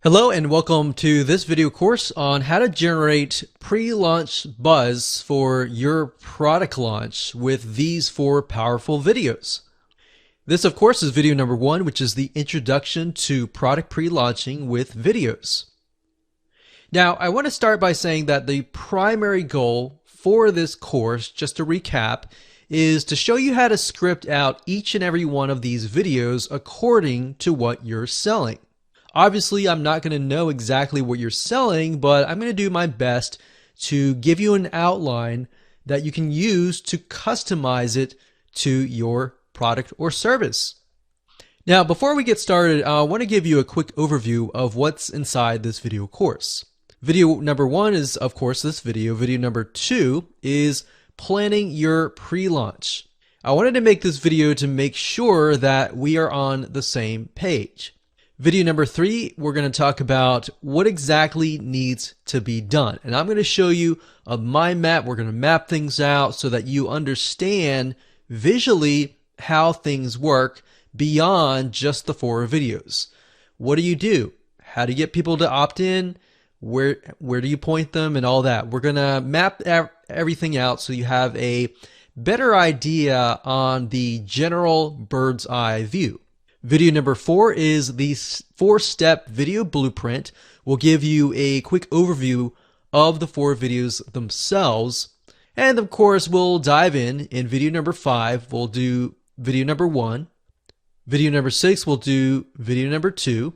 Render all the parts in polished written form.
Hello and welcome to this video course on how to generate pre-launch buzz for your product launch with these 4 powerful videos. This of course is video number 1, which is the introduction to product pre-launching with videos. Now I want to start by saying that the primary goal for this course, just to recap, is to show you how to script out each and every one of these videos according to what you're selling. Obviously, I'm not going to know exactly what you're selling, but I'm going to do my best to give you an outline that you can use to customize it to your product or service. Now, before we get started, I want to give you a quick overview of what's inside this video course. Video number 1 is, of course, this video. Video number 2 is planning your pre-launch. I wanted to make this video to make sure that we are on the same page. Video number 3, we're going to talk about what exactly needs to be done. And I'm going to show you a mind map. We're going to map things out so that you understand visually how things work beyond just the 4 videos. What do you do? How do you get people to opt in? Where do you point them and all that? We're going to map everything out so you have a better idea on the general bird's eye view. Video number 4 is the 4-step video blueprint. We'll give you a quick overview of the 4 videos themselves. And of course, we'll dive in. In video number 5, we'll do video number 1. Video number 6, we'll do video number 2.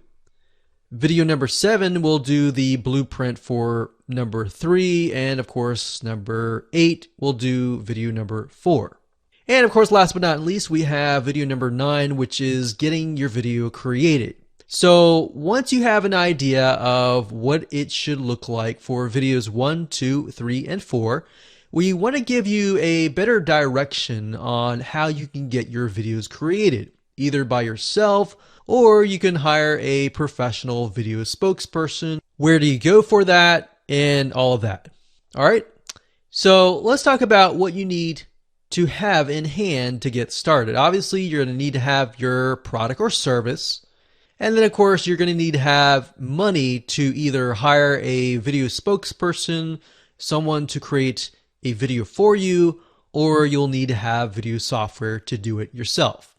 Video number 7, we'll do the blueprint for number 3. And of course, number 8, we'll do video number 4. And of course, last but not least, we have video number 9, which is getting your video created. So once you have an idea of what it should look like for videos 1, 2, 3, and 4, we want to give you a better direction on how you can get your videos created, either by yourself or you can hire a professional video spokesperson. Where do you go for that and all of that? All right. So let's talk about what you need to have in hand to get started. Obviously, you're going to need to have your product or service. And then, of course, you're going to need to have money to either hire a video spokesperson, someone to create a video for you, or you'll need to have video software to do it yourself.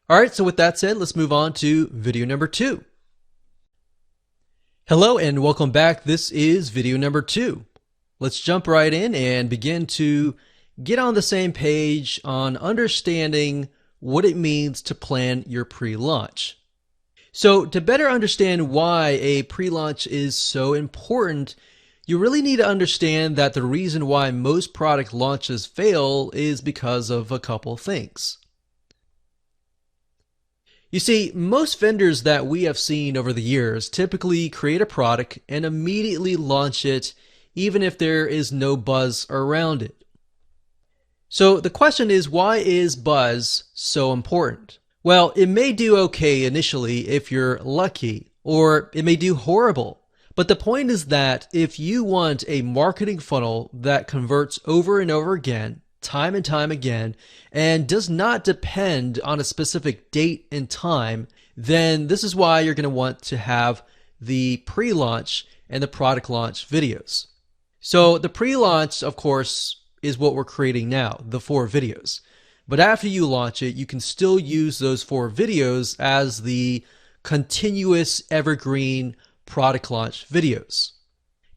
All right, so with that said, let's move on to video number 2. Hello and welcome back. This is video number 2. Let's jump right in and begin to get on the same page on understanding what it means to plan your pre-launch. So to better understand why a pre-launch is so important, you really need to understand that the reason why most product launches fail is because of a couple things. You see, most vendors that we have seen over the years typically create a product and immediately launch it, even if there is no buzz around it. So the question is, why is buzz so important? Well, it may do okay initially if you're lucky, or it may do horrible. But the point is that if you want a marketing funnel that converts over and over again, time and time again, and does not depend on a specific date and time, then this is why you're going to want to have the pre-launch and the product launch videos. So the pre-launch, of course, is what we're creating now, the 4 videos. But after you launch it, you can still use those 4 videos as the continuous evergreen product launch videos.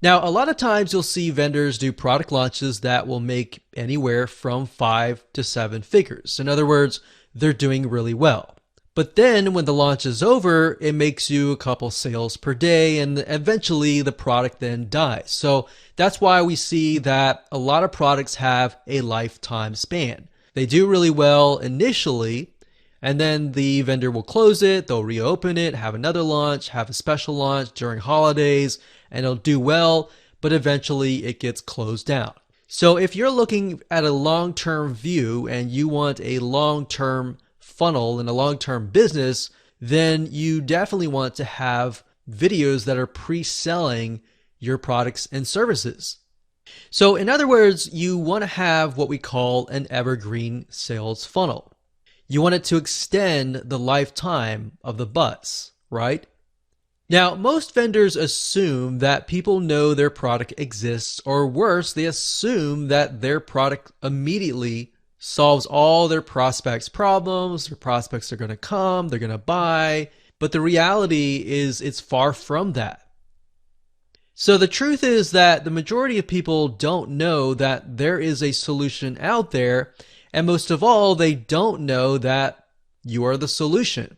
Now, a lot of times you'll see vendors do product launches that will make anywhere from 5 to 7 figures. In other words, they're doing really well. But then when the launch is over, it makes you a couple sales per day and eventually the product then dies. So that's why we see that a lot of products have a lifetime span. They do really well initially, and then the vendor will close it, they'll reopen it, have another launch, have a special launch during holidays, and it'll do well, but eventually it gets closed down. So if you're looking at a long-term view and you want a long-term funnel and a long-term business, then you definitely want to have videos that are pre-selling your products and services. So in other words, you want to have what we call an evergreen sales funnel. You want it to extend the lifetime of the buzz, right? Now, most vendors assume that people know their product exists, or worse, they assume that their product immediately solves all their prospects' problems. Their prospects are going to come, they're going to buy. But the reality is it's far from that. So the truth is that the majority of people don't know that there is a solution out there. And most of all, they don't know that you are the solution.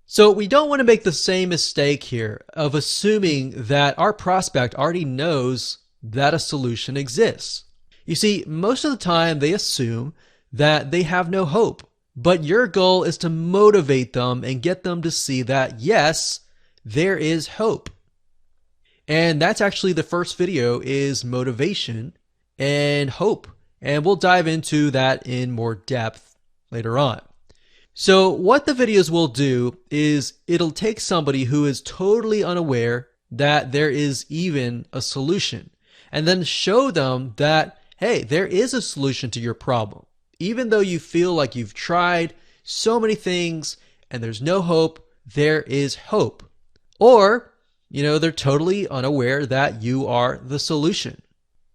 So we don't want to make the same mistake here of assuming that our prospect already knows that a solution exists. You see, most of the time they assume that they have no hope, but your goal is to motivate them and get them to see that yes, there is hope. And that's actually the first video is motivation and hope. And we'll dive into that in more depth later on. So what the videos will do is it'll take somebody who is totally unaware that there is even a solution and then show them that, hey, there is a solution to your problem. Even though you feel like you've tried so many things and there's no hope, there is hope. Or, they're totally unaware that you are the solution.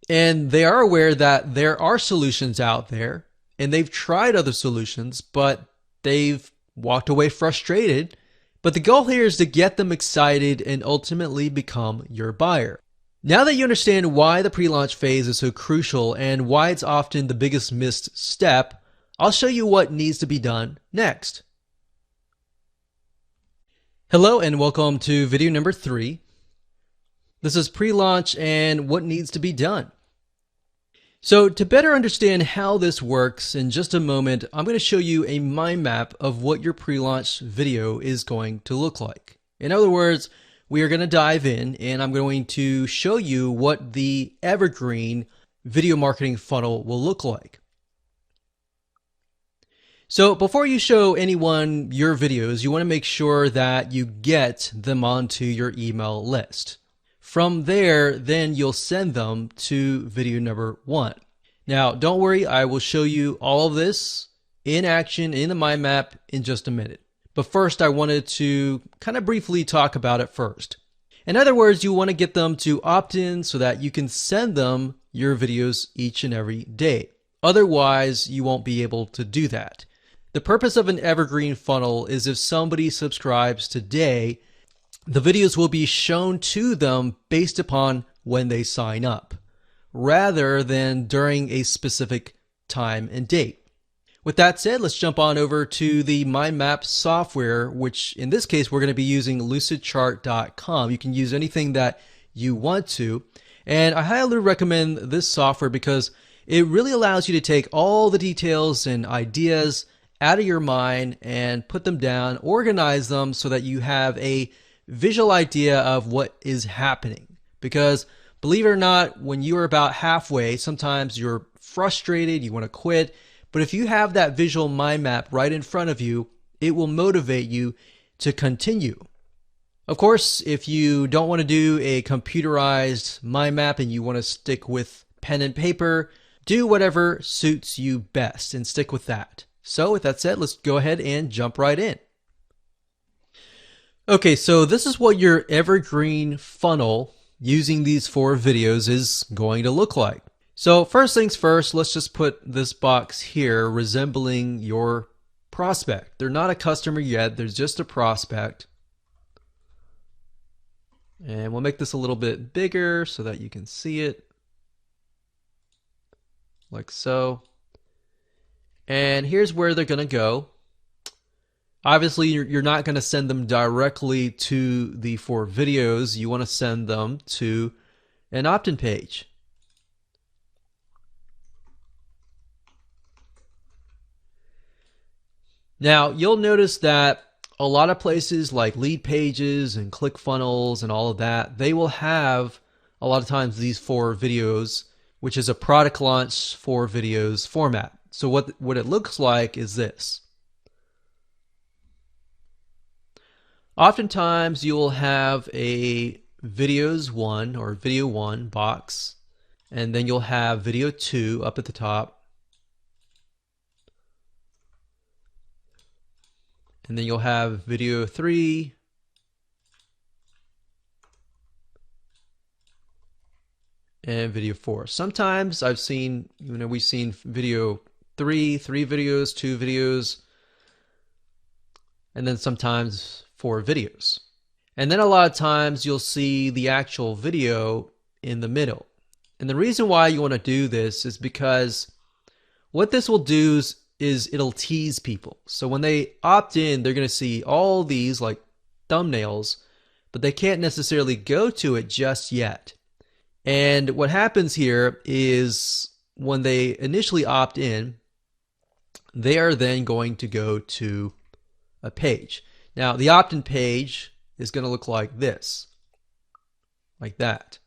And they are aware that there are solutions out there and they've tried other solutions, but they've walked away frustrated. But the goal here is to get them excited and ultimately become your buyer. Now that you understand why the pre-launch phase is so crucial and why it's often the biggest missed step, I'll show you what needs to be done next. Hello and welcome to video number 3. This is pre-launch and what needs to be done. So to better understand how this works, in just a moment, I'm going to show you a mind map of what your pre-launch video is going to look like. In other words, we are going to dive in and I'm going to show you what the evergreen video marketing funnel will look like. So before you show anyone your videos, you want to make sure that you get them onto your email list. From there, then you'll send them to video number 1. Now, don't worry, I will show you all of this in action in the mind map in just a minute. But first, I wanted to kind of briefly talk about it first. In other words, you want to get them to opt in so that you can send them your videos each and every day. Otherwise, you won't be able to do that. The purpose of an evergreen funnel is if somebody subscribes today, the videos will be shown to them based upon when they sign up, rather than during a specific time and date. With that said, let's jump on over to the mind map software, which in this case, we're going to be using lucidchart.com. You can use anything that you want to. And I highly recommend this software because it really allows you to take all the details and ideas out of your mind and put them down, organize them so that you have a visual idea of what is happening. Because believe it or not, when you're about halfway, sometimes you're frustrated, you want to quit. But if you have that visual mind map right in front of you, it will motivate you to continue. Of course, if you don't want to do a computerized mind map and you want to stick with pen and paper, do whatever suits you best and stick with that. So with that said, let's go ahead and jump right in. Okay, so this is what your evergreen funnel using these 4 videos is going to look like. So first things first, let's just put this box here resembling your prospect. They're not a customer yet, they're just a prospect. And we'll make this a little bit bigger so that you can see it. Like so. And here's where they're going to go. Obviously, you're not going to send them directly to the 4 videos. You want to send them to an opt-in page. Now, you'll notice that a lot of places like Leadpages and ClickFunnels and all of that, they will have a lot of times these 4 videos, which is a product launch 4 videos format. So what it looks like is this. Oftentimes you'll have a videos 1 or video 1 box, and then you'll have video 2 up at the top, and then you'll have video 3, and video 4. Sometimes I've seen, we've seen video 3 videos, 2 videos, and then sometimes 4 videos. And then a lot of times you'll see the actual video in the middle. And the reason why you want to do this is because what this will do is it'll tease people. So when they opt in, they're going to see all these like thumbnails, but they can't necessarily go to it just yet. And what happens here is when they initially opt in, they are then going to go to a page. Now, the opt-in page is going to look like this, like that.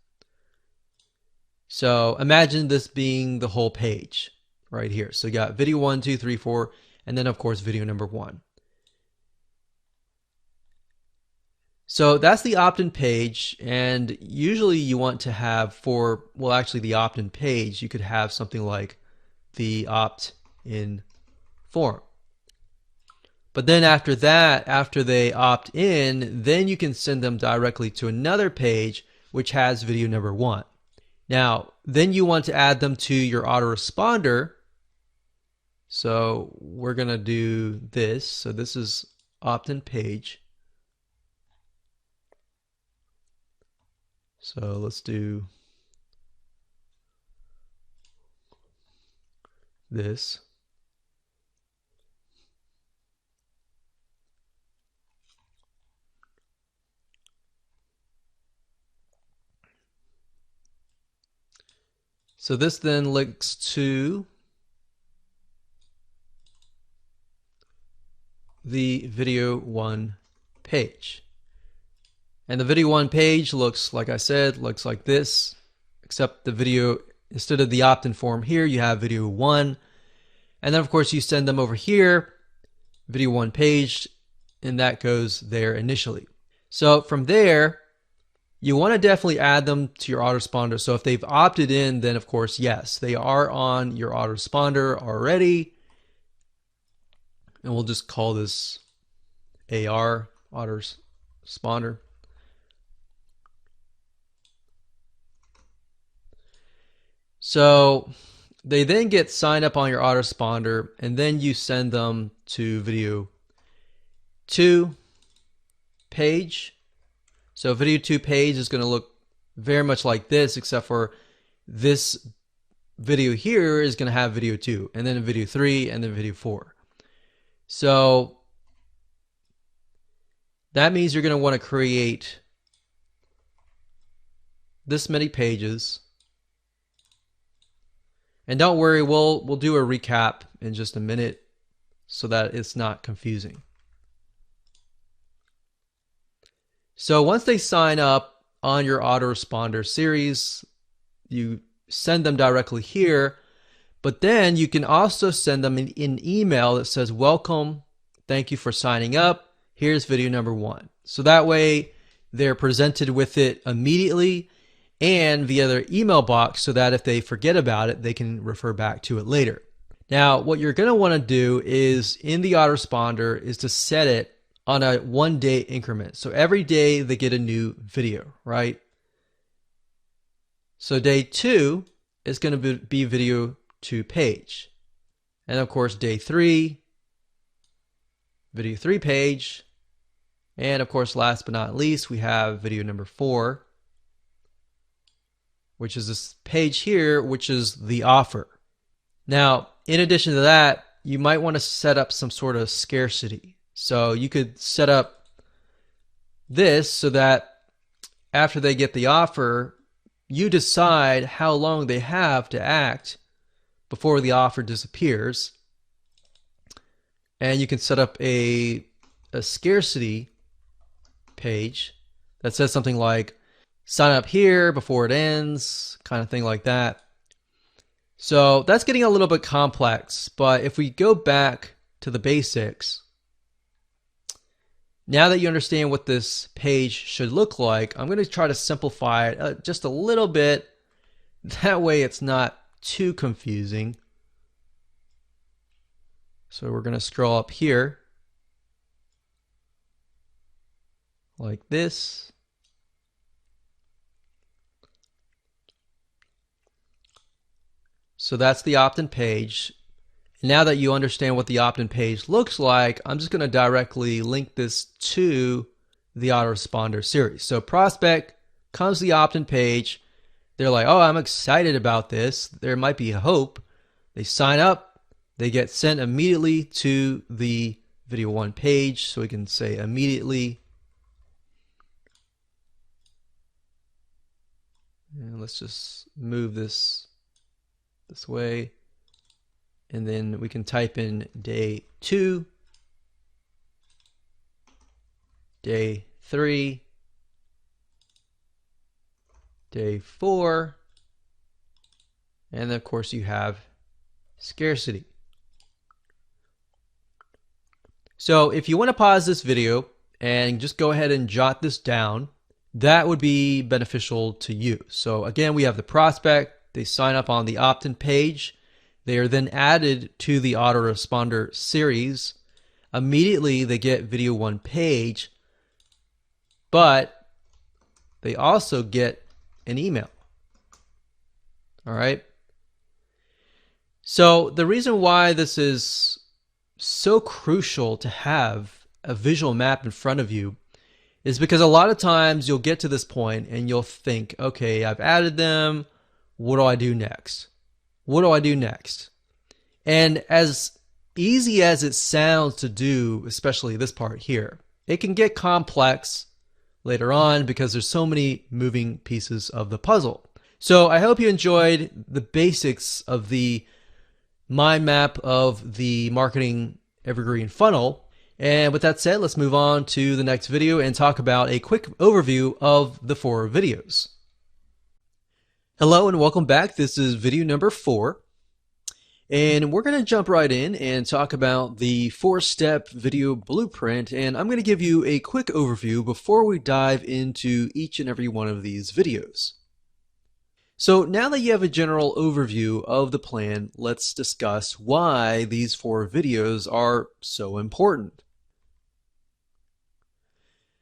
So imagine this being the whole page right here. So you got video 1, 2, 3, 4, and then of course video number 1. So that's the opt-in page, and usually you want to have the opt-in page, you could have something like the opt-in form. But then after that, after they opt in, then you can send them directly to another page which has video number 1. Now, then you want to add them to your autoresponder. So we're going to do this. So this is opt-in page. So let's do this. So this then links to the video 1 page. And the video 1 page looks, like I said, looks like this, except the video, instead of the opt-in form here, you have video 1. And then of course you send them over here, video 1 page, and that goes there initially. So from there, you want to definitely add them to your autoresponder. So if they've opted in, then of course, yes, they are on your autoresponder already. And we'll just call this AR, autoresponder. So they then get signed up on your autoresponder, and then you send them to video 2 page. So video 2 page is going to look very much like this, except for this video here is going to have video 2, and then video 3, and then video 4. So that means you're going to want to create this many pages. And don't worry, we'll do a recap in just a minute so that it's not confusing. So once they sign up on your autoresponder series, you send them directly here, but then you can also send them an email that says, welcome, thank you for signing up, here's video number 1. So that way they're presented with it immediately and via their email box, so that if they forget about it, they can refer back to it later. Now, what you're going to want to do is in the autoresponder is to set it on a 1-day increment. So every day they get a new video, right? So day 2 is going to be video 2 page. And of course, day 3, video 3 page. And of course, last but not least, we have video number 4, which is this page here, which is the offer. Now, in addition to that, you might want to set up some sort of scarcity. So you could set up this so that after they get the offer, you decide how long they have to act before the offer disappears. And you can set up a scarcity page that says something like, sign up here before it ends, kind of thing like that. So that's getting a little bit complex, but if we go back to the basics, now that you understand what this page should look like, I'm going to try to simplify it just a little bit. That way it's not too confusing. So we're going to scroll up here like this. So that's the opt-in page. Now that you understand what the opt-in page looks like, I'm just going to directly link this to the autoresponder series. So prospect comes to the opt-in page. They're like, oh, I'm excited about this. There might be hope. They sign up. They get sent immediately to the Video One page. So we can say immediately. And let's just move this way. And then we can type in day 2, day 3, day 4, and then of course you have scarcity. So if you want to pause this video and just go ahead and jot this down, that would be beneficial to you. So again, we have the prospect. They sign up on the opt-in page. They are then added to the autoresponder series. Immediately they get Video One page, but they also get an email. All right. So the reason why this is so crucial to have a visual map in front of you is because a lot of times you'll get to this point and you'll think, okay, I've added them. What do I do next? What do I do next? And as easy as it sounds to do, especially this part here, it can get complex later on because there's so many moving pieces of the puzzle. So I hope you enjoyed the basics of the mind map of the marketing evergreen funnel. And with that said, let's move on to the next video and talk about a quick overview of the 4 videos. Hello and welcome back. This is video number 4. And we're going to jump right in and talk about the 4-step video blueprint. And I'm going to give you a quick overview before we dive into each and every one of these videos. So now that you have a general overview of the plan, let's discuss why these 4 videos are so important.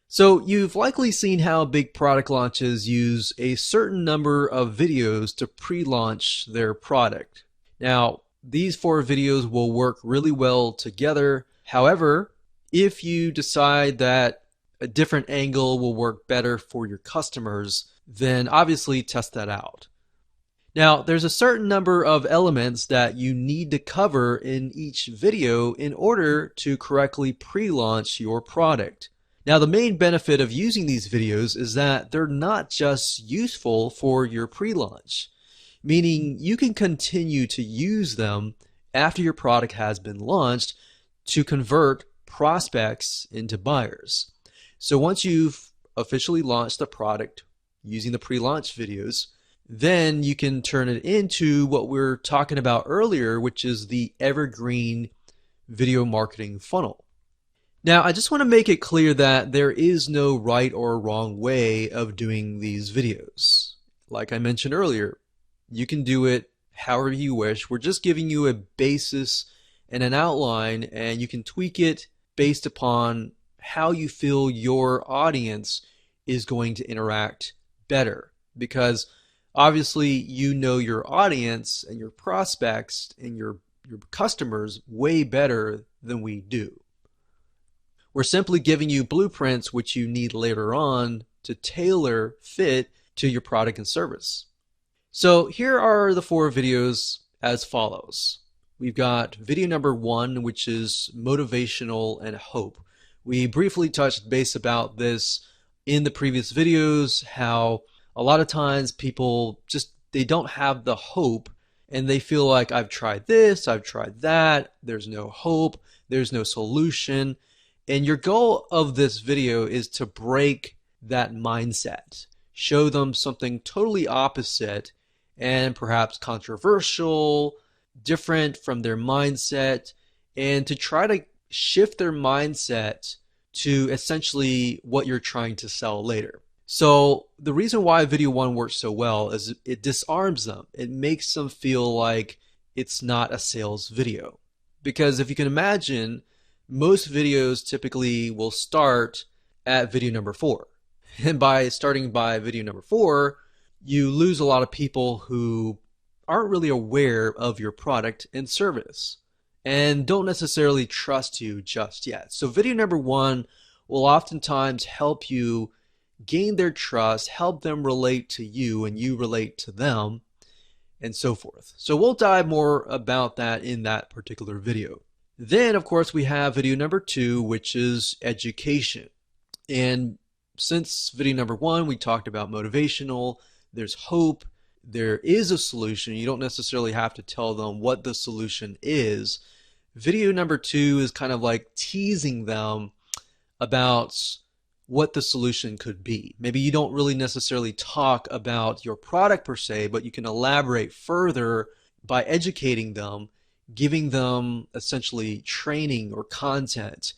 So you've likely seen how big product launches use a certain number of videos to pre-launch their product. Now, these 4 videos will work really well together. However, if you decide that a different angle will work better for your customers, then obviously test that out. Now, there's a certain number of elements that you need to cover in each video in order to correctly pre-launch your product. Now, the main benefit of using these videos is that they're not just useful for your pre-launch, meaning you can continue to use them after your product has been launched to convert prospects into buyers. So once you've officially launched the product using the pre-launch videos, then you can turn it into what we were talking about earlier, which is the evergreen video marketing funnel. Now, I just want to make it clear that there is no right or wrong way of doing these videos. Like I mentioned earlier, you can do it however you wish. We're just giving you a basis and an outline, and you can tweak it based upon how you feel your audience is going to interact better. Because obviously you know your audience and your prospects and your customers way better than we do. We're simply giving you blueprints which you need later on to tailor fit to your product and service. So here are the 4 videos as follows. We've got video number 1, which is motivational and hope. We briefly touched base about this in the previous videos, how a lot of times people they don't have the hope and they feel like I've tried this, I've tried that, there's no hope, there's no solution. And your goal of this video is to break that mindset, show them something totally opposite and perhaps controversial, different from their mindset, and to try to shift their mindset to essentially what you're trying to sell later. So the reason why video 1 works so well is it disarms them. It makes them feel like it's not a sales video. Because if you can imagine, most videos typically will start at video number 4. And by starting by video number 4, you lose a lot of people who aren't really aware of your product and service and don't necessarily trust you just yet. So video number one will oftentimes help you gain their trust, help them relate to you and you relate to them, and so forth. So we'll dive more about that in that particular video. Then, of course, we have video number two, which is education. And since video number one, we talked about motivational, there's hope, there is a solution. You don't necessarily have to tell them what the solution is. Video number two is kind of like teasing them about what the solution could be. Maybe you don't really necessarily talk about your product per se, but you can elaborate further by educating them, giving them essentially training or content.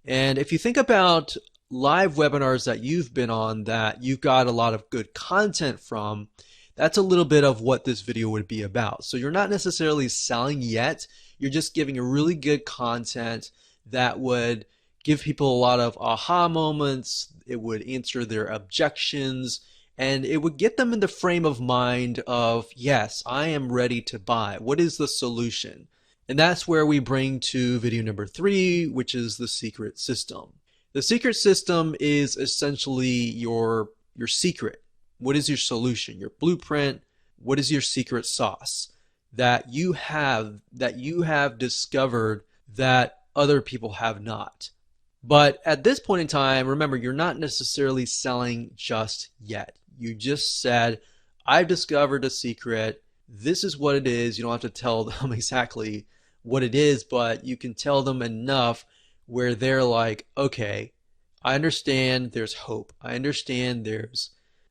And if you think about live webinars that you've been on that you've got a lot of good content from, that's a little bit of what this video would be about. So you're not necessarily selling yet, you're just giving a really good content that would give people a lot of aha moments, it would answer their objections, and it would get them in the frame of mind of, yes, I am ready to buy. What is the solution? And that's where we bring to video number three, which is the secret system. The secret system is essentially your secret. What is your solution? Your blueprint? What is your secret sauce that you have discovered that other people have not? But at this point in time, remember, you're not necessarily selling just yet. You just said, I've discovered a secret. This is what it is. You don't have to tell them exactly what it is, but you can tell them enough where they're like, okay, I understand there's hope. I understand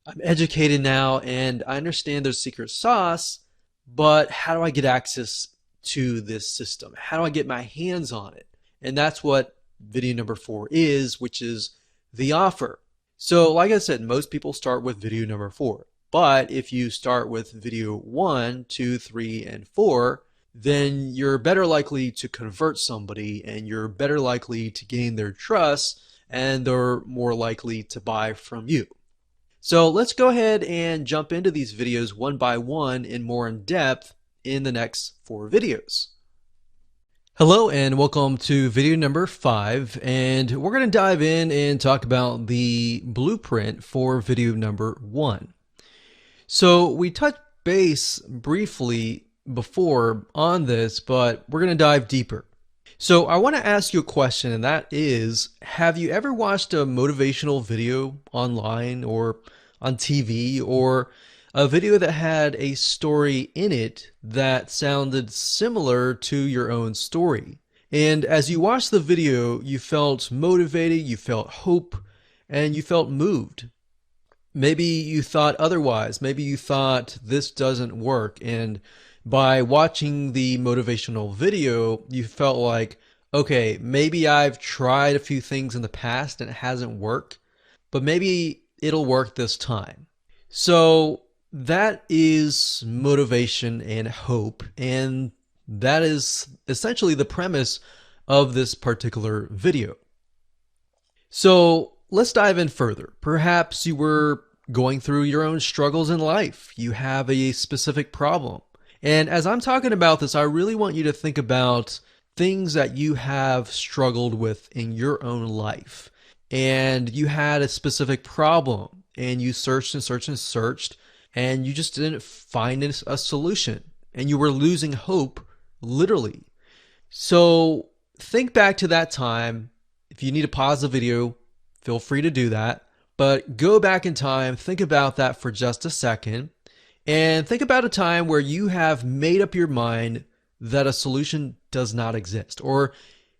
I'm educated now, and I understand there's secret sauce, but how do I get access to this system? How do I get my hands on it? And that's what video number four is, which is the offer. So like I said, most people start with video number four, but if you start with video 1, 2, 3, and 4, then you're better likely to convert somebody and you're better likely to gain their trust and they're more likely to buy from you. So let's go ahead and jump into these videos one by one and more in depth in the next 4 videos. Hello and welcome to video number 5, and we're going to dive in and talk about the blueprint for video number 1. So we touched base briefly before on this, but we're going to dive deeper. So I want to ask you a question, and that is, have you ever watched a motivational video online or on TV, or a video that had a story in it that sounded similar to your own story? And as you watched the video, you felt motivated, you felt hope, and you felt moved. Maybe you thought otherwise. Maybe you thought this doesn't work, and by watching the motivational video, you felt like, okay, maybe I've tried a few things in the past and it hasn't worked, but maybe it'll work this time. So that is motivation and hope, and that is essentially the premise of this particular video. So let's dive in further. Perhaps you were going through your own struggles in life. You have a specific problem. And as I'm talking about this, I really want you to think about things that you have struggled with in your own life. And you had a specific problem and you searched and searched and searched and you just didn't find a solution and you were losing hope, literally. So think back to that time. If you need to pause the video, feel free to do that. But go back in time, think about that for just a second. And think about a time where you have made up your mind that a solution does not exist. Or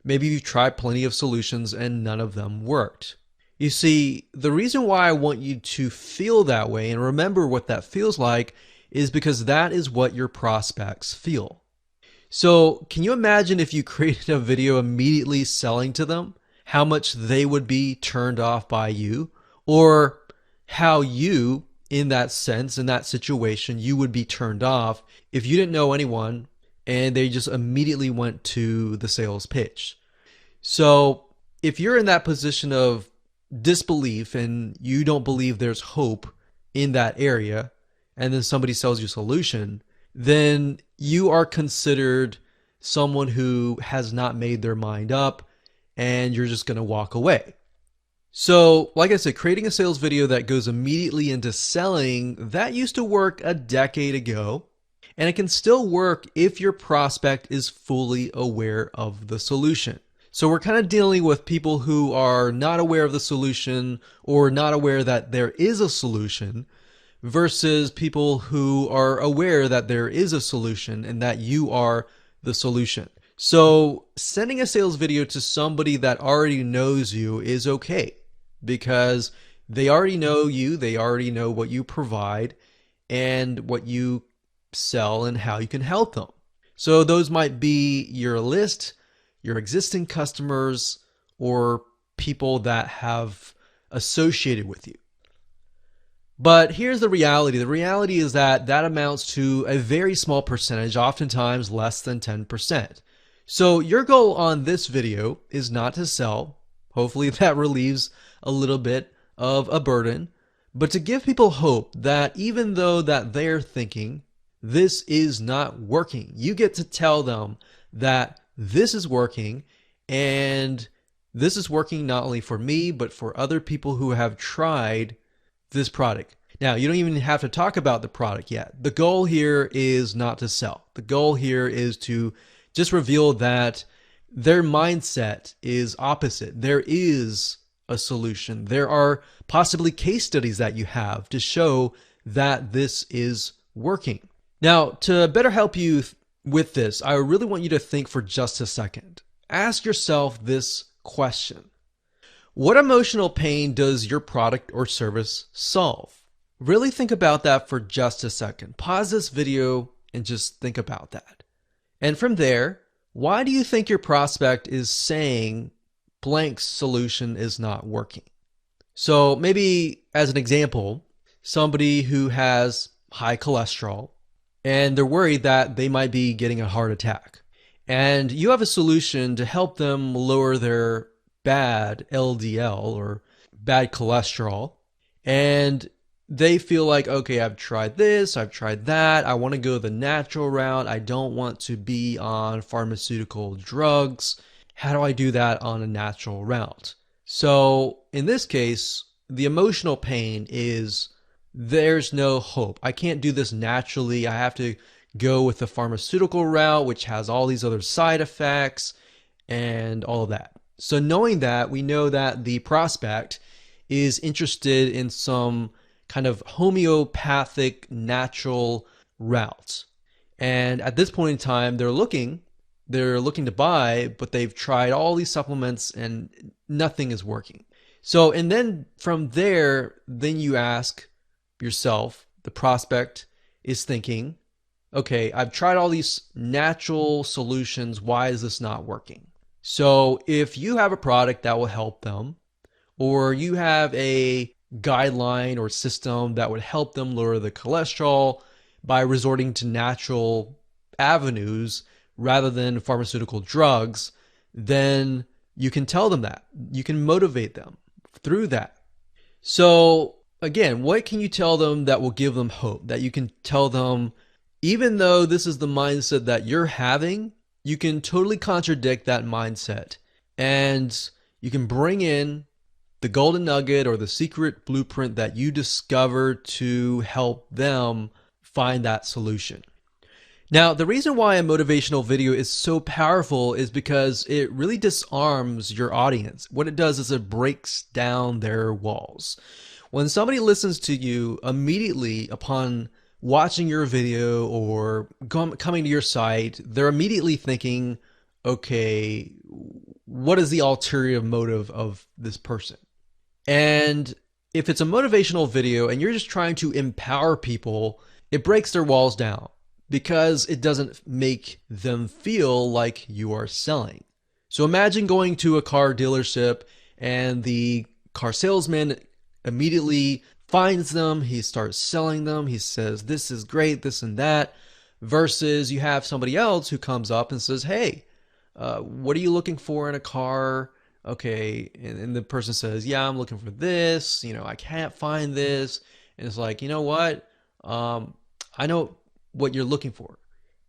maybe you've tried plenty of solutions and none of them worked. You see, the reason why I want you to feel that way and remember what that feels like is because that is what your prospects feel. So can you imagine if you created a video immediately selling to them, how much they would be turned off by you? Or how you, in that sense, in that situation, you would be turned off if you didn't know anyone and they just immediately went to the sales pitch. So if you're in that position of disbelief and you don't believe there's hope in that area, and then somebody sells you a solution, then you are considered someone who has not made their mind up and you're just going to walk away. So, like I said, creating a sales video that goes immediately into selling, that used to work a decade ago. And it can still work if your prospect is fully aware of the solution. So we're kind of dealing with people who are not aware of the solution or not aware that there is a solution versus people who are aware that there is a solution and that you are the solution. So sending a sales video to somebody that already knows you is okay because they already know you, they already know what you provide and what you sell and how you can help them. So those might be your list, your existing customers, or people that have associated with you. But here's the reality. The reality is that that amounts to a very small percentage, oftentimes less than 10%. So your goal on this video is not to sell. Hopefully that relieves a little bit of a burden, but to give people hope that even though that they're thinking this is not working, you get to tell them that this is working, and this is working not only for me, but for other people who have tried this product. Now, you don't even have to talk about the product yet. The goal here is not to sell. The goal here is to just reveal that their mindset is opposite. There is a solution. There are possibly case studies that you have to show that this is working. Now, to better help you with this, I really want you to think for just a second. Ask yourself this question. What emotional pain does your product or service solve? Really think about that for just a second. Pause this video and just think about that. And from there, why do you think your prospect is saying blank solution is not working? So maybe as an example, somebody who has high cholesterol and they're worried that they might be getting a heart attack. And you have a solution to help them lower their bad LDL or bad cholesterol. And they feel like, okay, I've tried this, I've tried that. I want to go the natural route. I don't want to be on pharmaceutical drugs. How do I do that on a natural route? So in this case, the emotional pain is there's no hope. I can't do this naturally. I have to go with the pharmaceutical route, which has all these other side effects and all of that. So knowing that, we know that the prospect is interested in some kind of homeopathic natural route. And at this point in time, they're looking to buy, but they've tried all these supplements and nothing is working. So, and then from there, then you ask yourself, the prospect is thinking, okay, I've tried all these natural solutions. Why is this not working? So if you have a product that will help them, or you have a guideline or system that would help them lower the cholesterol by resorting to natural avenues rather than pharmaceutical drugs, then you can tell them that. You can motivate them through that. So again, what can you tell them that will give them hope? That you can tell them, even though this is the mindset that you're having, you can totally contradict that mindset. And you can bring in the golden nugget or the secret blueprint that you discovered to help them find that solution. Now, the reason why a motivational video is so powerful is because it really disarms your audience. What it does is it breaks down their walls. When somebody listens to you immediately upon watching your video or coming to your site, they're immediately thinking, okay, what is the ulterior motive of this person? And if it's a motivational video and you're just trying to empower people, it breaks their walls down because it doesn't make them feel like you are selling. So imagine going to a car dealership and the car salesman immediately finds them, he starts selling them, he says, this is great, this and that, versus you have somebody else who comes up and says, hey, what are you looking for in a car? Okay, and the person says, yeah, I'm looking for this, I can't find this. And it's like, you know what? I know what you're looking for.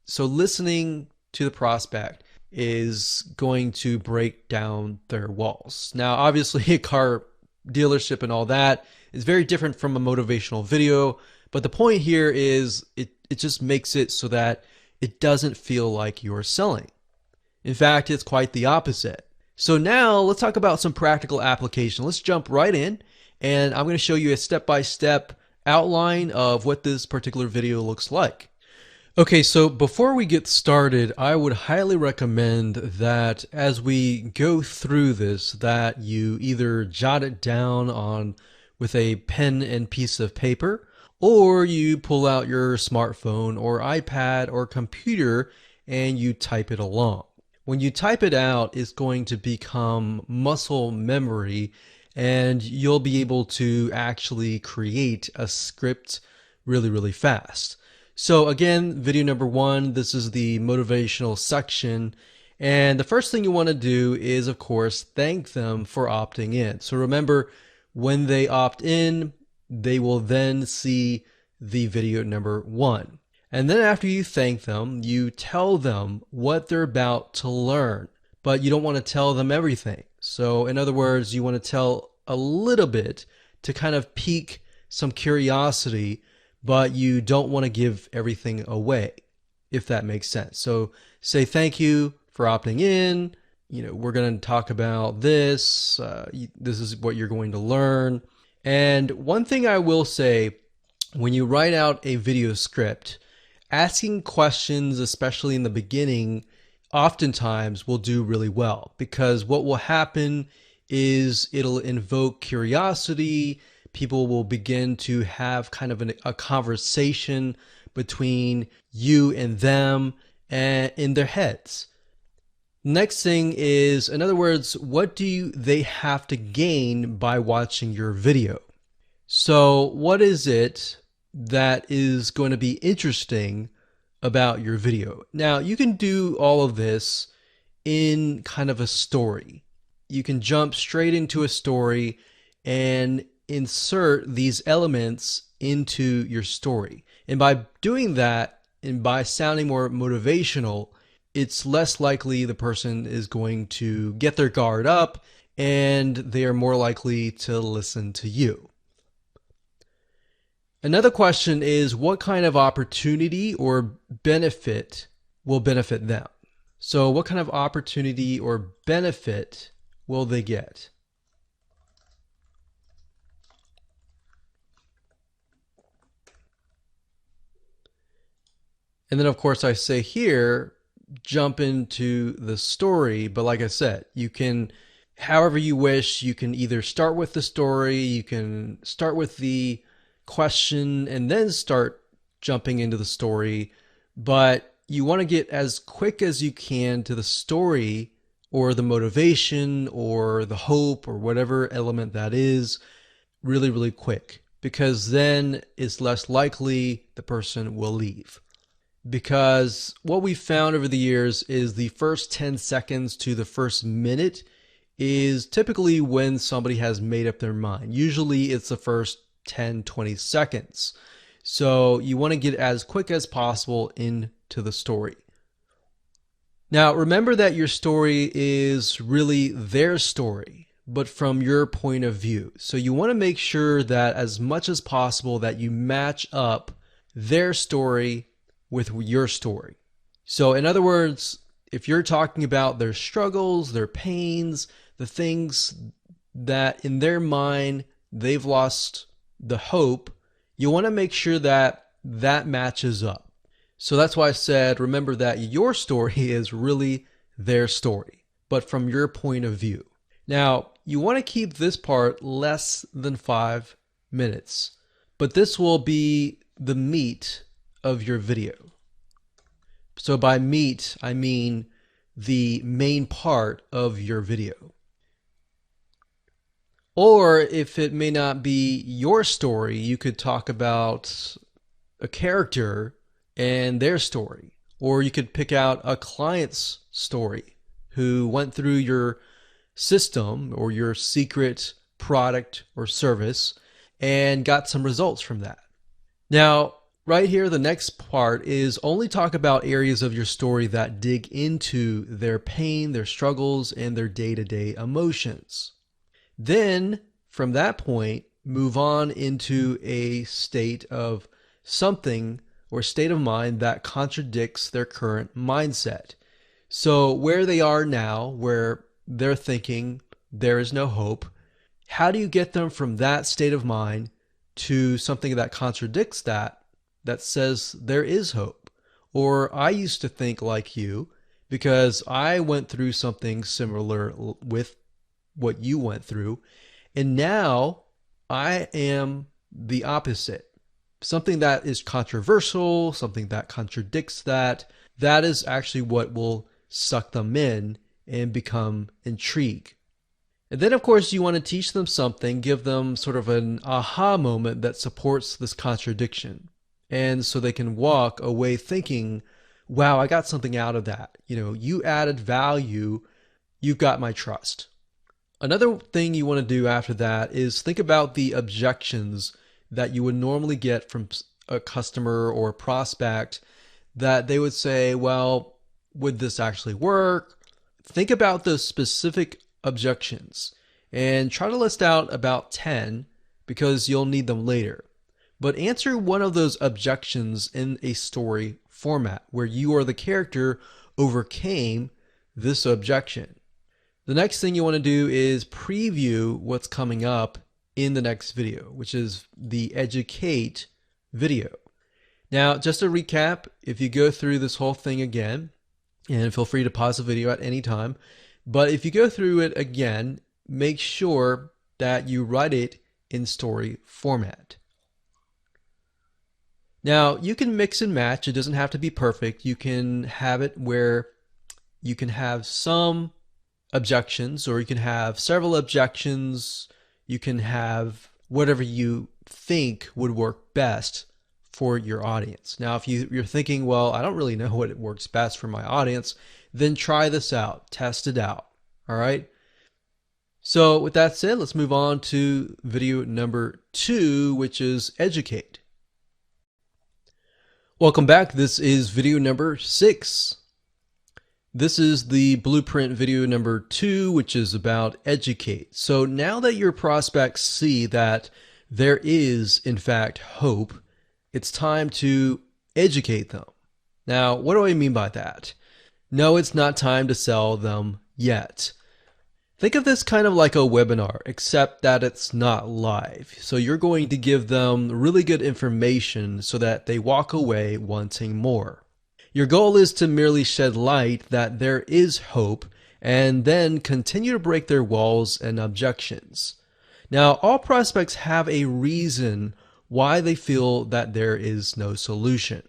So listening to the prospect is going to break down their walls. Now, obviously, a car dealership and all that is very different from a motivational video, but the point here is it just makes it so that it doesn't feel like you're selling. In fact, it's quite the opposite. So now let's talk about some practical application. Let's jump right in, and I'm going to show you a step-by-step outline of what this particular video looks like. Okay, so before we get started, I would highly recommend that as we go through this, that you either jot it down on with a pen and piece of paper, or you pull out your smartphone or iPad or computer and you type it along. When you type it out, it's going to become muscle memory, and you'll be able to actually create a script really fast. So again, video number 1, this is the motivational section. And the first thing you want to do is, of course, thank them for opting in. So remember, when they opt in, they will then see the video number 1. And then after you thank them, you tell them what they're about to learn, but you don't want to tell them everything. So in other words, you want to tell a little bit to kind of pique some curiosity, but you don't want to give everything away, if that makes sense. So say thank you for opting in. We're going to talk about this. This is what you're going to learn. And one thing I will say, when you write out a video script, asking questions, especially in the beginning, oftentimes will do really well, because what will happen is it'll invoke curiosity. People will begin to have kind of a conversation between you and them and in their heads. Next thing is, in other words, what do they have to gain by watching your video? So what is it that is going to be interesting about your video? Now, you can do all of this in kind of a story. You can jump straight into a story and insert these elements into your story. And by doing that, and by sounding more motivational, it's less likely the person is going to get their guard up, and they are more likely to listen to you. Another question is, what kind of opportunity or benefit will benefit them? So what kind of opportunity or benefit will they get? And then, of course, I say here, jump into the story. But like I said, you can, however you wish, you can either start with the story, you can start with the question, and then start jumping into the story. But you want to get as quick as you can to the story, or the motivation, or the hope, or whatever element that is, really quick, because then it's less likely the person will leave. Because what we've found over the years is the first 10 seconds to the first minute is typically when somebody has made up their mind. Usually it's the first 10-20 seconds. So you want to get as quick as possible into the story. Now remember that your story is really their story, but from your point of view. So you want to make sure that as much as possible that you match up their story with your story. So in other words, if you're talking about their struggles, their pains, the things that in their mind they've lost the hope, you want to make sure that that matches up. So that's why I said, remember that your story is really their story, but from your point of view. Now, you want to keep this part less than 5 minutes, but this will be the meat of your video. So by meat, I mean the main part of your video. Or if it may not be your story, you could talk about a character and their story. Or you could pick out a client's story who went through your system or your secret product or service and got some results from that. Now, Right here, the next part is only talk about areas of your story that dig into their pain, their struggles, and their day-to-day emotions. Then, from that point, move on into a state of something or state of mind that contradicts their current mindset. So, where they are now, where they're thinking there is no hope, how do you get them from that state of mind to something that contradicts that, that says there is hope? Or I used to think like you because I went through something similar with what you went through, and now I am the opposite. Something that is controversial, something that contradicts that, that is actually what will suck them in and become intrigued. And then, of course, you want to teach them something, give them sort of an aha moment that supports this contradiction. And so they can walk away thinking, wow, I got something out of that. You know, you added value, you've got my trust. Another thing you want to do after that is think about the objections that you would normally get from a customer or a prospect that they would say, well, would this actually work? Think about those specific objections and try to list out about 10 because you'll need them later. But answer one of those objections in a story format where you or the character overcame this objection. The next thing you want to do is preview what's coming up in the next video, which is the educate video. Now, just to recap, if you go through this whole thing again, and feel free to pause the video at any time, but if you go through it again, make sure that you write it in story format. Now, you can mix and match. It doesn't have to be perfect. You can have it where you can have some objections, or you can have several objections. You can have whatever you think would work best for your audience. Now, if you're thinking, well, I don't really know what works best for my audience, then try this out, test it out. All right. So with that said, let's move on to video number 2, which is educate. Welcome back. This is video number 6. This is the blueprint video number 2, which is about educate. So now that your prospects see that there is, in fact, hope, it's time to educate them. Now, what do I mean by that? No, it's not time to sell them yet. Think of this kind of like a webinar, except that it's not live. So you're going to give them really good information so that they walk away wanting more. Your goal is to merely shed light that there is hope and then continue to break their walls and objections. Now, all prospects have a reason why they feel that there is no solution.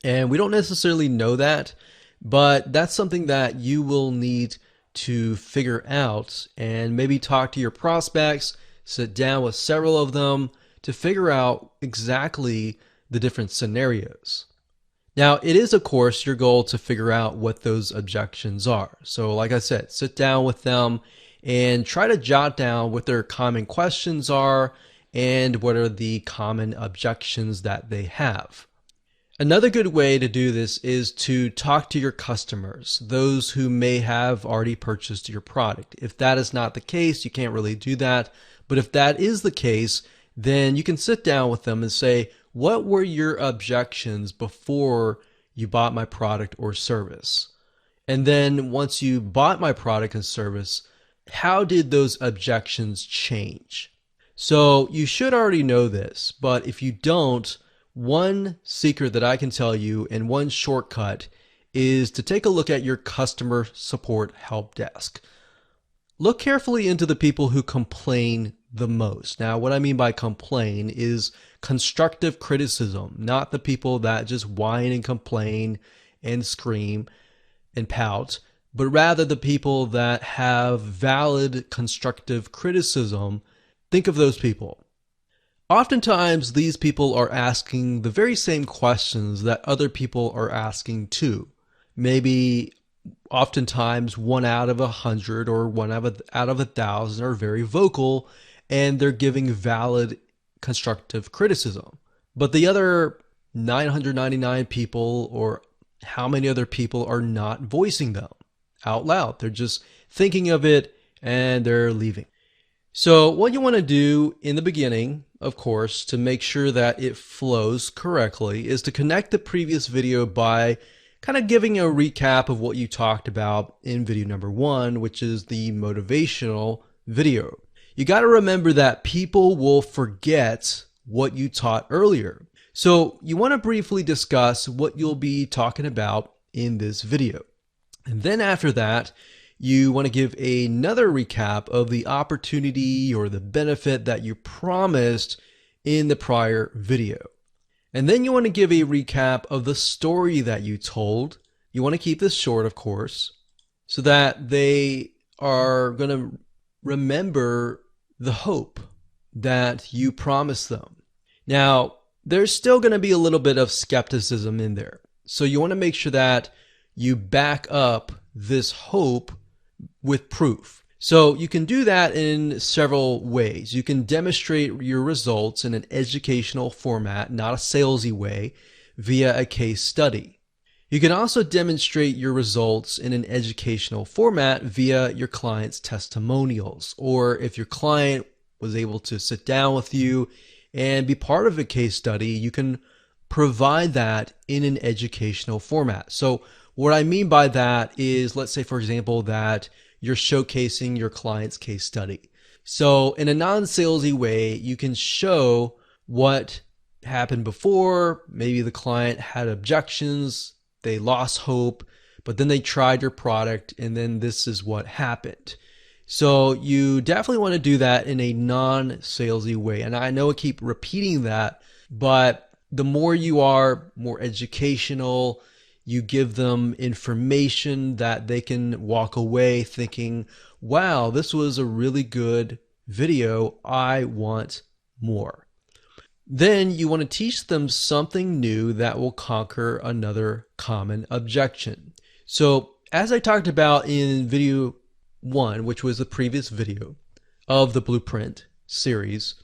And we don't necessarily know that, but that's something that you will need to figure out and maybe talk to your prospects, sit down with several of them to figure out exactly the different scenarios. Now, it is, of course, your goal to figure out what those objections are. So like I said, sit down with them and try to jot down what their common questions are and what are the common objections that they have. Another good way to do this is to talk to your customers, those who may have already purchased your product. If that is not the case, you can't really do that. But if that is the case, then you can sit down with them and say, what were your objections before you bought my product or service? And then once you bought my product and service, how did those objections change? So you should already know this, but if you don't, one secret that I can tell you and one shortcut is to take a look at your customer support help desk. Look carefully into the people who complain the most. Now, what I mean by complain is constructive criticism, not the people that just whine and complain and scream and pout, but rather the people that have valid constructive criticism. Think of those people. Oftentimes, these people are asking the very same questions that other people are asking too. Maybe oftentimes 1 out of 100 or 1 out of 1,000 are very vocal and they're giving valid constructive criticism. But the other 999 people or how many other people are not voicing them out loud. They're just thinking of it and they're leaving. So what you want to do in the beginning, of course, to make sure that it flows correctly is to connect the previous video by kind of giving a recap of what you talked about in video number 1, which is the motivational video. You got to remember that people will forget what you taught earlier. So you want to briefly discuss what you'll be talking about in this video. And then after that, you want to give another recap of the opportunity or the benefit that you promised in the prior video. And then you want to give a recap of the story that you told. You want to keep this short, of course, so that they are going to remember the hope that you promised them. Now, there's still going to be a little bit of skepticism in there. So you want to make sure that you back up this hope with proof. So you can do that in several ways. You can demonstrate your results in an educational format, not a salesy way, via a case study. You can also demonstrate your results in an educational format via your client's testimonials, or if your client was able to sit down with you and be part of a case study, you can provide that in an educational format. So what I mean by that is, let's say, for example, that you're showcasing your client's case study. So in a non-salesy way, you can show what happened before. Maybe the client had objections, they lost hope, but then they tried your product and then this is what happened. So you definitely want to do that in a non-salesy way. And I know I keep repeating that, but the more you are more educational, you give them information that they can walk away thinking, wow, this was a really good video. I want more. Then you want to teach them something new that will conquer another common objection. So as I talked about in video 1, which was the previous video of the Blueprint series,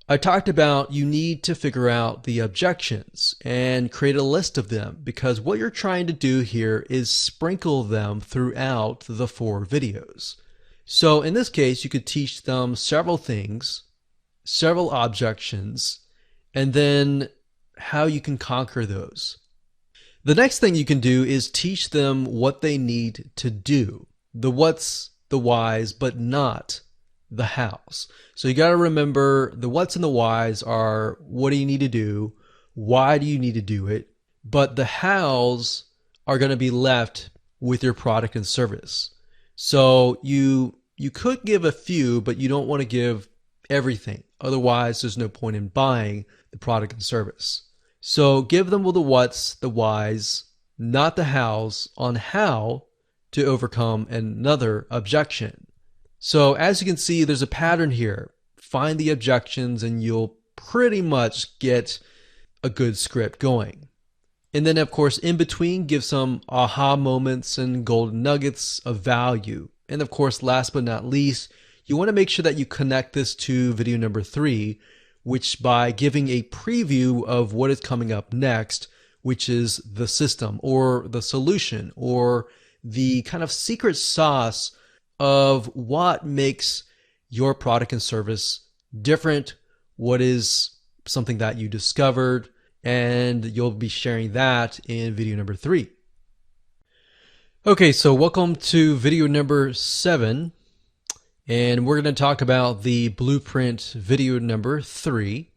I talked about you need to figure out the objections and create a list of them, because what you're trying to do here is sprinkle them throughout the 4 videos. So in this case, you could teach them several things, several objections, and then how you can conquer those. The next thing you can do is teach them what they need to do, the what's, the whys, but not the hows. So you got to remember the what's and the whys are what do you need to do, why do you need to do it, but the hows are going to be left with your product and service. So you could give a few, but you don't want to give everything. Otherwise, there's no point in buying the product and service. So give them the what's, the whys, not the hows, on how to overcome another objection. So as you can see, there's a pattern here. Find the objections and you'll pretty much get a good script going. And then of course, in between, give some aha moments and golden nuggets of value. And of course, last but not least, you want to make sure that you connect this to video number 3, which by giving a preview of what is coming up next, which is the system or the solution or the kind of secret sauce of what makes your product and service different, what is something that you discovered, and you'll be sharing that in video number 3. Okay, so welcome to video number 7, and we're going to talk about the Blueprint video number 3.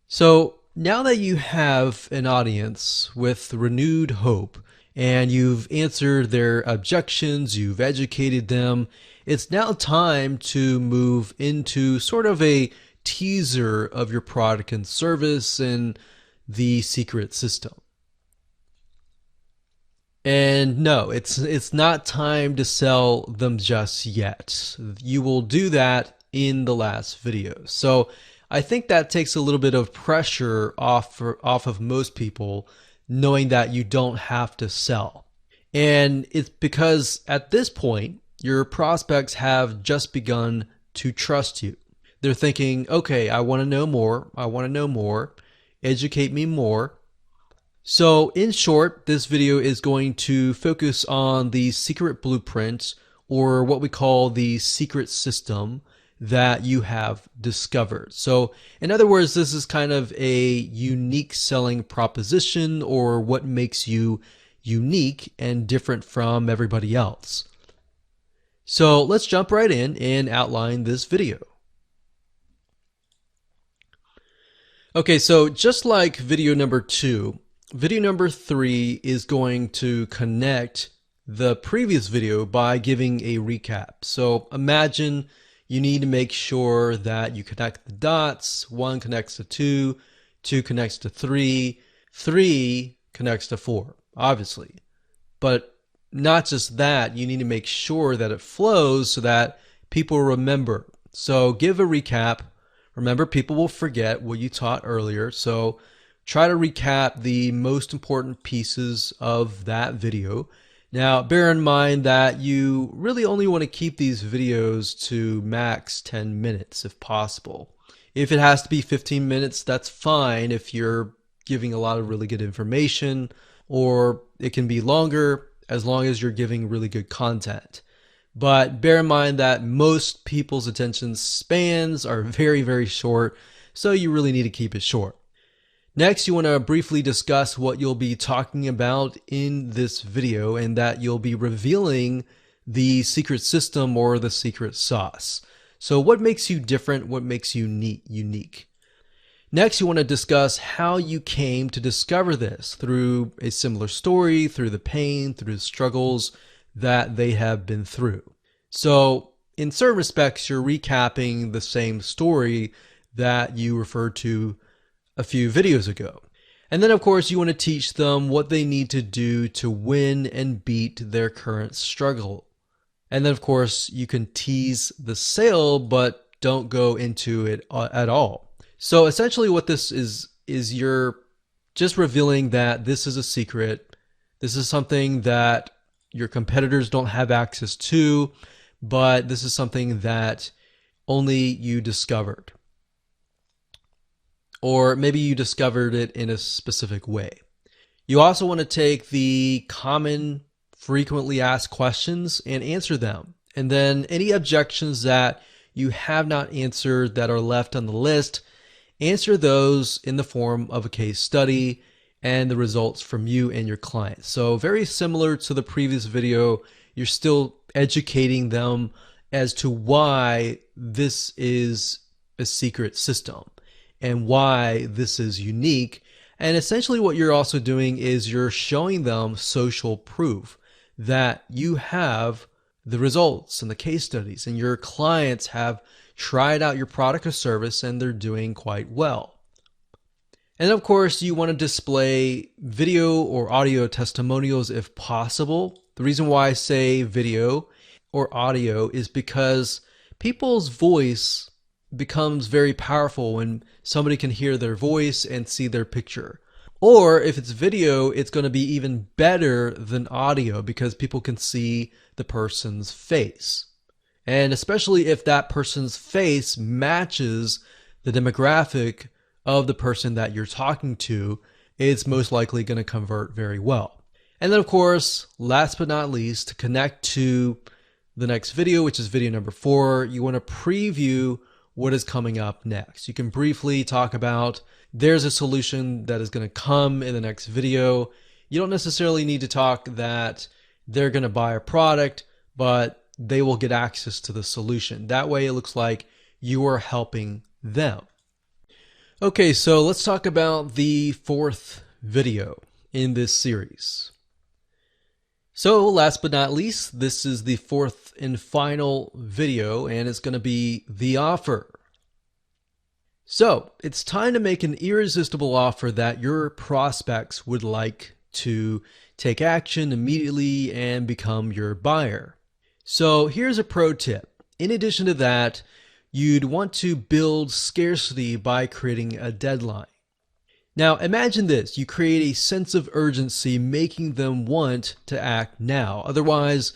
So now that you have an audience with renewed hope, and you've answered their objections, you've educated them, it's now time to move into sort of a teaser of your product and service and the secret system. And no, it's not time to sell them just yet. You will do that in the last video. So I think that takes a little bit of pressure off of most people, knowing that you don't have to sell. And it's because at this point, your prospects have just begun to trust you. They're thinking, okay, I want to know more. I want to know more. educate me more. So in short, this video is going to focus on the secret blueprint, or what we call the secret system that you have discovered. So in other words, this is kind of a unique selling proposition, or what makes you unique and different from everybody else. So let's jump right in and outline this video. Okay, so just like video number 2, video number 3 is going to connect the previous video by giving a recap. So imagine you need to make sure that you connect the dots. 1 connects to 2, 2 connects to 3, 3 connects to 4, obviously. But not just that, you need to make sure that it flows so that people remember. So give a recap. Remember, people will forget what you taught earlier, so try to recap the most important pieces of that video. Now, bear in mind that you really only want to keep these videos to max 10 minutes if possible. If it has to be 15 minutes, that's fine if you're giving a lot of really good information, or it can be longer as long as you're giving really good content. But bear in mind that most people's attention spans are very, very short, so you really need to keep it short. Next, you want to briefly discuss what you'll be talking about in this video, and that you'll be revealing the secret system or the secret sauce. So what makes you different? What makes you unique? Next, you want to discuss how you came to discover this through a similar story, through the pain, through the struggles that they have been through. So in certain respects, you're recapping the same story that you referred to a few videos ago. And then of course you want to teach them what they need to do to win and beat their current struggle. And then of course you can tease the sale, but don't go into it at all. So essentially what this is you're just revealing that this is a secret. This is something that your competitors don't have access to, but this is something that only you discovered. Or maybe you discovered it in a specific way. You also want to take the common, frequently asked questions and answer them. And then any objections that you have not answered that are left on the list, answer those in the form of a case study and the results from you and your client. So very similar to the previous video, you're still educating them as to why this is a secret system and why this is unique. And essentially what you're also doing is you're showing them social proof that you have the results and the case studies, and your clients have tried out your product or service and they're doing quite well. And of course, you want to display video or audio testimonials if possible. The reason why I say video or audio is because people's voice becomes very powerful when somebody can hear their voice and see their picture. Or if it's video, it's going to be even better than audio because people can see the person's face. And especially if that person's face matches the demographic of the person that you're talking to, it's most likely going to convert very well. And then of course, last but not least, to connect to the next video, which is video number 4, you want to preview what is coming up next. You can briefly talk about there's a solution that is going to come in the next video. You don't necessarily need to talk that they're going to buy a product, but they will get access to the solution. That way it looks like you are helping them. Okay, so let's talk about the 4th video in this series. So last but not least, this is the 4th and final video, and it's going to be the offer. So it's time to make an irresistible offer that your prospects would like to take action immediately and become your buyer. So here's a pro tip. In addition to that, you'd want to build scarcity by creating a deadline. Now imagine this, you create a sense of urgency, making them want to act now. Otherwise,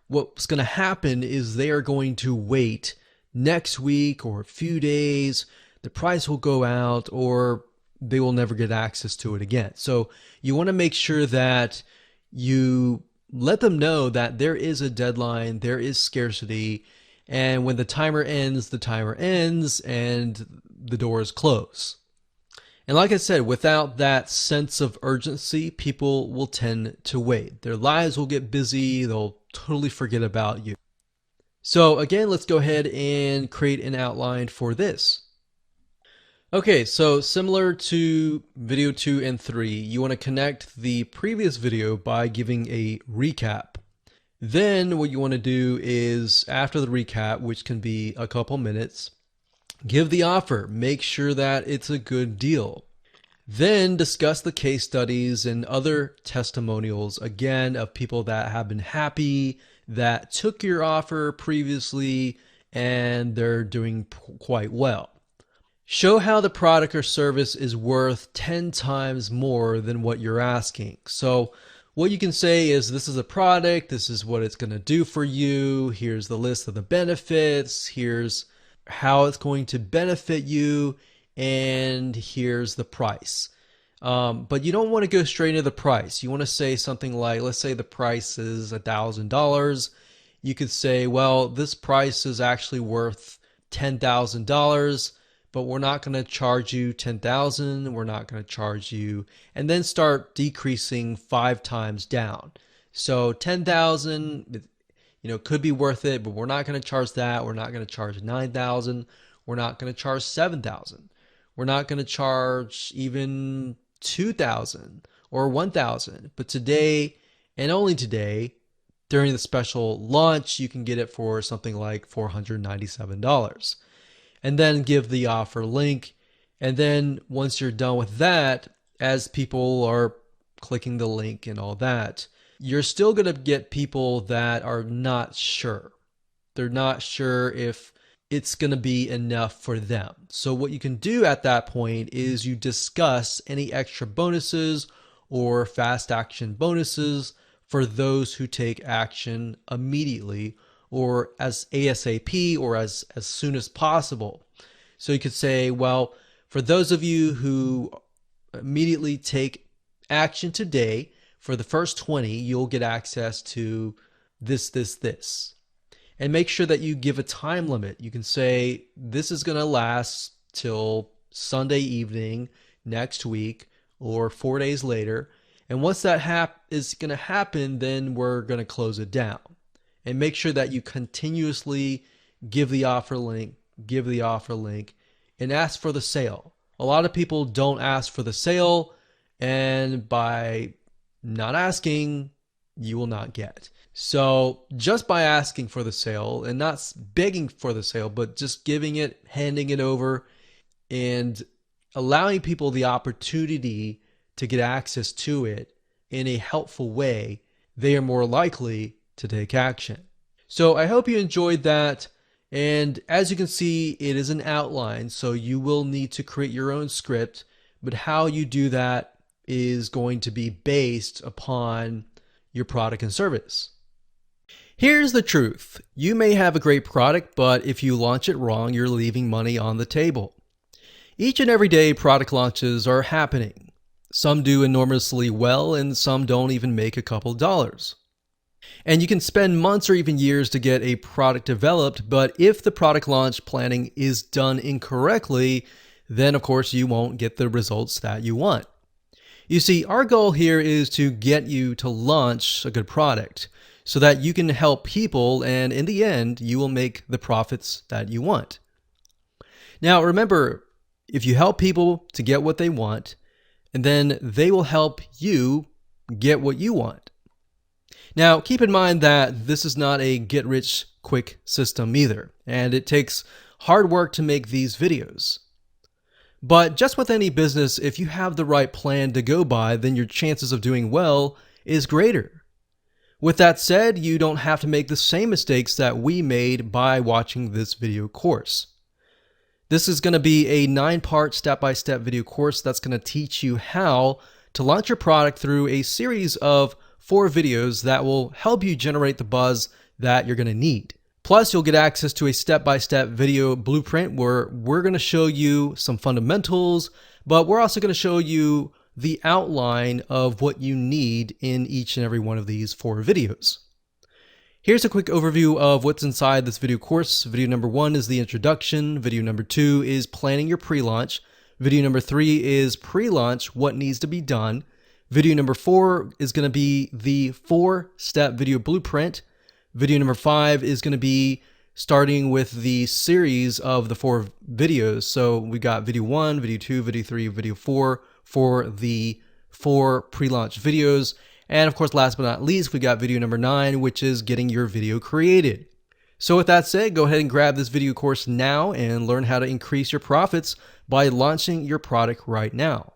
what's going to happen is they are going to wait next week or a few days, the price will go out, or they will never get access to it again. So you want to make sure that you let them know that there is a deadline, there is scarcity, and when the timer ends, and the doors close. And like I said, without that sense of urgency, people will tend to wait. Their lives will get busy, they'll totally forget about you. So again, let's go ahead and create an outline for this. Okay, so similar to video 2 and 3, you want to connect the previous video by giving a recap. Then what you want to do is, after the recap, which can be a couple minutes, give the offer. Make sure that it's a good deal. Then discuss the case studies and other testimonials, again, of people that have been happy, that took your offer previously, and they're doing quite well. Show how the product or service is worth 10 times more than what you're asking. So what you can say is, this is a product, this is what it's going to do for you, here's the list of the benefits, here's how it's going to benefit you, and here's the price. But you don't want to go straight into the price. You want to say something like, let's say the price is $1,000. You could say, well, this price is actually worth $10,000. But we're not going to charge you $10,000. We're not going to charge you, and then start decreasing 5 times down. So $10,000, could be worth it, but we're not going to charge that. We're not going to charge $9,000. We're not going to charge $7,000. We're not going to charge even $2,000 or $1,000. But today, and only today, during the special launch, you can get it for something like $497. And then give the offer link. And then once you're done with that, as people are clicking the link and all that, you're still going to get people that are not sure. They're not sure if it's going to be enough for them. So what you can do at that point is you discuss any extra bonuses or fast action bonuses for those who take action immediately, or as ASAP, or as soon as possible. So you could say, well, for those of you who immediately take action today, for the first 20, you'll get access to this. And make sure that you give a time limit. You can say, this is going to last till Sunday evening next week, or 4 days later. And once that is going to happen, then we're going to close it down. And make sure that you continuously give the offer link, and ask for the sale. A lot of people don't ask for the sale, and by not asking, you will not get. So just by asking for the sale, and not begging for the sale, but just giving it, handing it over, and allowing people the opportunity to get access to it in a helpful way, they are more likely to take action. So I hope you enjoyed that. And as you can see, it is an outline, so you will need to create your own script, but how you do that is going to be based upon your product and service. Here's the truth. You may have a great product, but if you launch it wrong, you're leaving money on the table. Each and every day, product launches are happening. Some do enormously well, and some don't even make a couple dollars. And you can spend months or even years to get a product developed, but if the product launch planning is done incorrectly, then of course you won't get the results that you want. You see, our goal here is to get you to launch a good product so that you can help people, and in the end, you will make the profits that you want. Now, remember, if you help people to get what they want, and then they will help you get what you want. Now, keep in mind that this is not a get-rich-quick system either, and it takes hard work to make these videos. But just with any business, if you have the right plan to go by, then your chances of doing well is greater. With that said, you don't have to make the same mistakes that we made by watching this video course. This is going to be a 9-part step-by-step video course that's going to teach you how to launch your product through a series of 4 videos that will help you generate the buzz that you're going to need. Plus, you'll get access to a step-by-step video blueprint where we're going to show you some fundamentals but we're also going to show you the outline of what you need in each and every one of these 4 videos. Here's a quick overview of what's inside this video course. Video number 1 is the introduction. Video number 2 is planning your pre-launch. Video number 3 is pre-launch, what needs to be done. Video number 4 is going to be the 4-step video blueprint. Video number 5 is going to be starting with the series of the 4 videos. So we got video 1, video 2, video 3, video 4 for the 4 pre-launch videos. And of course, last but not least, we got video number 9, which is getting your video created. So with that said, go ahead and grab this video course now and learn how to increase your profits by launching your product right now.